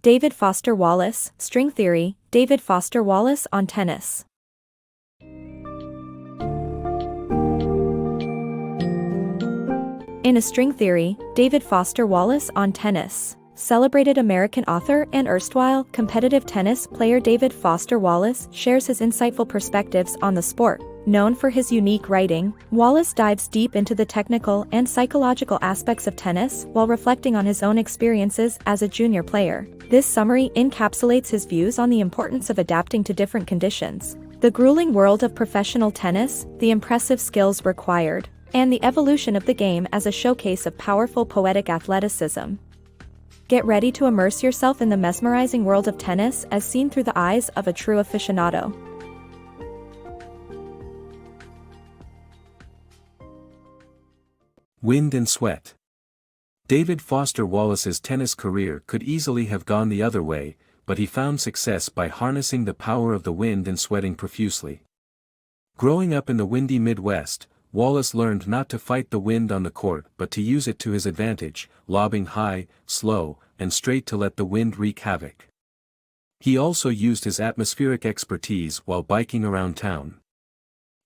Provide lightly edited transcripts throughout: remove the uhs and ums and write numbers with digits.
David Foster Wallace, String Theory, David Foster Wallace on tennis. In A String Theory, David Foster Wallace on tennis. Celebrated American author and erstwhile competitive tennis player David Foster Wallace shares his insightful perspectives on the sport. Known for his unique writing, Wallace dives deep into the technical and psychological aspects of tennis while reflecting on his own experiences as a junior player. This summary encapsulates his views on the importance of adapting to different conditions, the grueling world of professional tennis, the impressive skills required, and the evolution of the game as a showcase of powerful poetic athleticism. Get ready to immerse yourself in the mesmerizing world of tennis as seen through the eyes of a true aficionado. Wind and sweat. David Foster Wallace's tennis career could easily have gone the other way, but he found success by harnessing the power of the wind and sweating profusely. Growing up in the windy Midwest, Wallace learned not to fight the wind on the court but to use it to his advantage, lobbing high, slow, and straight to let the wind wreak havoc. He also used his atmospheric expertise while biking around town.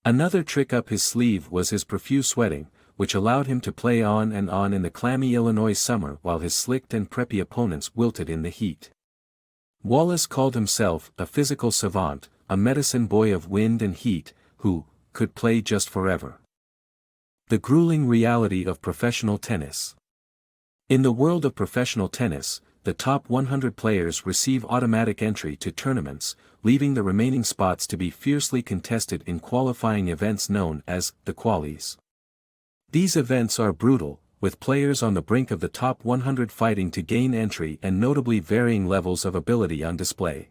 Another trick up his sleeve was his profuse sweating, which allowed him to play on and on in the clammy Illinois summer while his slicked and preppy opponents wilted in the heat. Wallace called himself a physical savant, a medicine boy of wind and heat, who could play just forever. The grueling reality of professional tennis. In the world of professional tennis, the top 100 players receive automatic entry to tournaments, leaving the remaining spots to be fiercely contested in qualifying events known as the qualies. These events are brutal, with players on the brink of the top 100 fighting to gain entry and notably varying levels of ability on display.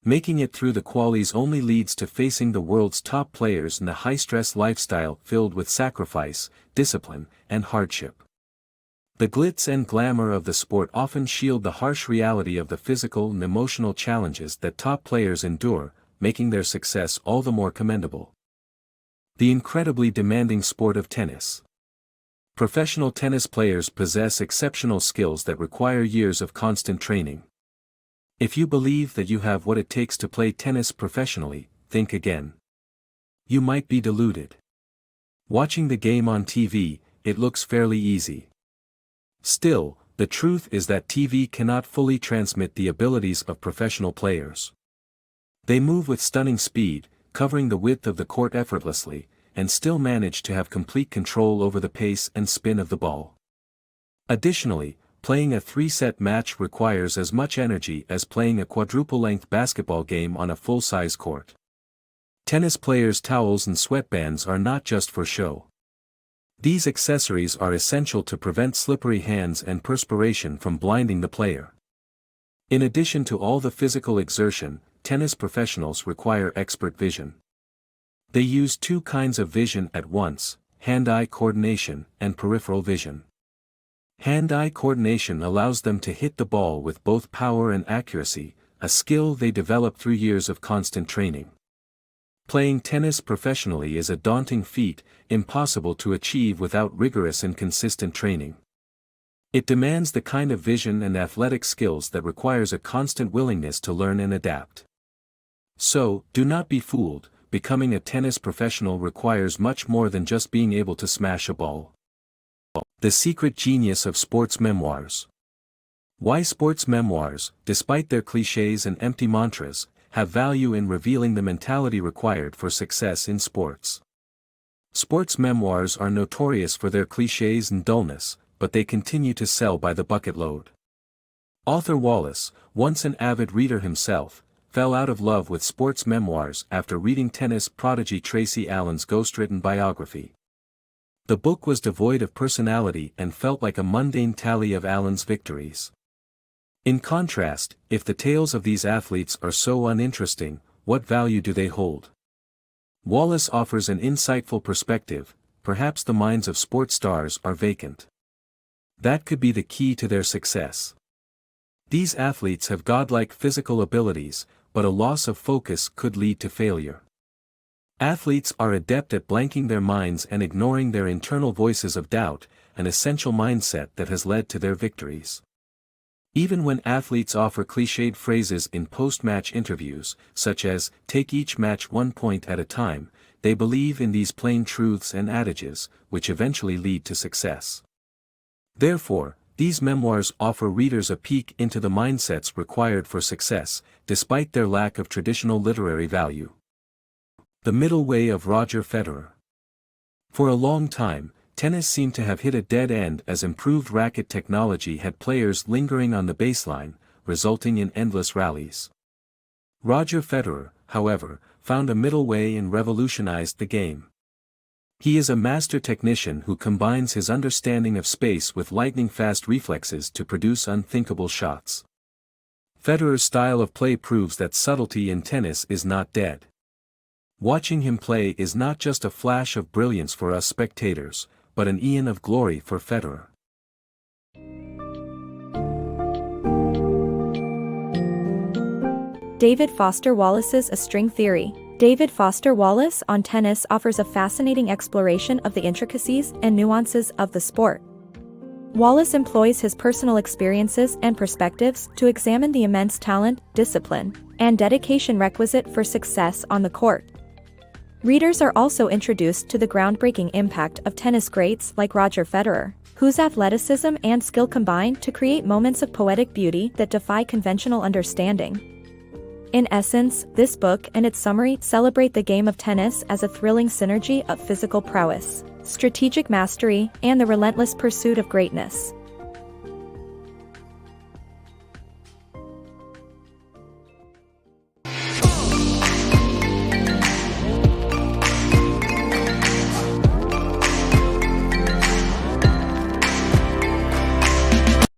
Making it through the qualies only leads to facing the world's top players in a high-stress lifestyle filled with sacrifice, discipline, and hardship. The glitz and glamour of the sport often shield the harsh reality of the physical and emotional challenges that top players endure, making their success all the more commendable. The incredibly demanding sport of tennis. Professional tennis players possess exceptional skills that require years of constant training. If you believe that you have what it takes to play tennis professionally, think again. You might be deluded. Watching the game on TV, it looks fairly easy. Still, the truth is that TV cannot fully transmit the abilities of professional players. They move with stunning speed, covering the width of the court effortlessly, and still manage to have complete control over the pace and spin of the ball. Additionally, playing a 3-set match requires as much energy as playing a quadruple-length basketball game on a full-size court. Tennis players' towels and sweatbands are not just for show. These accessories are essential to prevent slippery hands and perspiration from blinding the player. In addition to all the physical exertion, tennis professionals require expert vision. They use two kinds of vision at once, hand-eye coordination and peripheral vision. Hand-eye coordination allows them to hit the ball with both power and accuracy, a skill they develop through years of constant training. Playing tennis professionally is a daunting feat, impossible to achieve without rigorous and consistent training. It demands the kind of vision and athletic skills that requires a constant willingness to learn and adapt. So, do not be fooled, becoming a tennis professional requires much more than just being able to smash a ball. The secret genius of sports memoirs. Why sports memoirs, despite their cliches and empty mantras, have value in revealing the mentality required for success in sports. Sports memoirs are notorious for their cliches and dullness, but they continue to sell by the bucket load. Author Wallace, once an avid reader himself, fell out of love with sports memoirs after reading tennis prodigy Tracy Allen's ghostwritten biography. The book was devoid of personality and felt like a mundane tally of Allen's victories. In contrast, if the tales of these athletes are so uninteresting, what value do they hold? Wallace offers an insightful perspective. Perhaps the minds of sports stars are vacant. That could be the key to their success. These athletes have godlike physical abilities, but a loss of focus could lead to failure. Athletes are adept at blanking their minds and ignoring their internal voices of doubt, an essential mindset that has led to their victories. Even when athletes offer cliched phrases in post-match interviews, such as, "take each match 1 point at a time," they believe in these plain truths and adages, which eventually lead to success. Therefore, these memoirs offer readers a peek into the mindsets required for success, despite their lack of traditional literary value. The Middle Way of Roger Federer. For a long time, tennis seemed to have hit a dead end as improved racket technology had players lingering on the baseline, resulting in endless rallies. Roger Federer, however, found a middle way and revolutionized the game. He is a master technician who combines his understanding of space with lightning-fast reflexes to produce unthinkable shots. Federer's style of play proves that subtlety in tennis is not dead. Watching him play is not just a flash of brilliance for us spectators, but an eon of glory for Federer. David Foster Wallace's A String Theory. David Foster Wallace on tennis offers a fascinating exploration of the intricacies and nuances of the sport. Wallace employs his personal experiences and perspectives to examine the immense talent, discipline, and dedication requisite for success on the court. Readers are also introduced to the groundbreaking impact of tennis greats like Roger Federer, whose athleticism and skill combine to create moments of poetic beauty that defy conventional understanding. In essence, this book and its summary celebrate the game of tennis as a thrilling synergy of physical prowess, strategic mastery, and the relentless pursuit of greatness.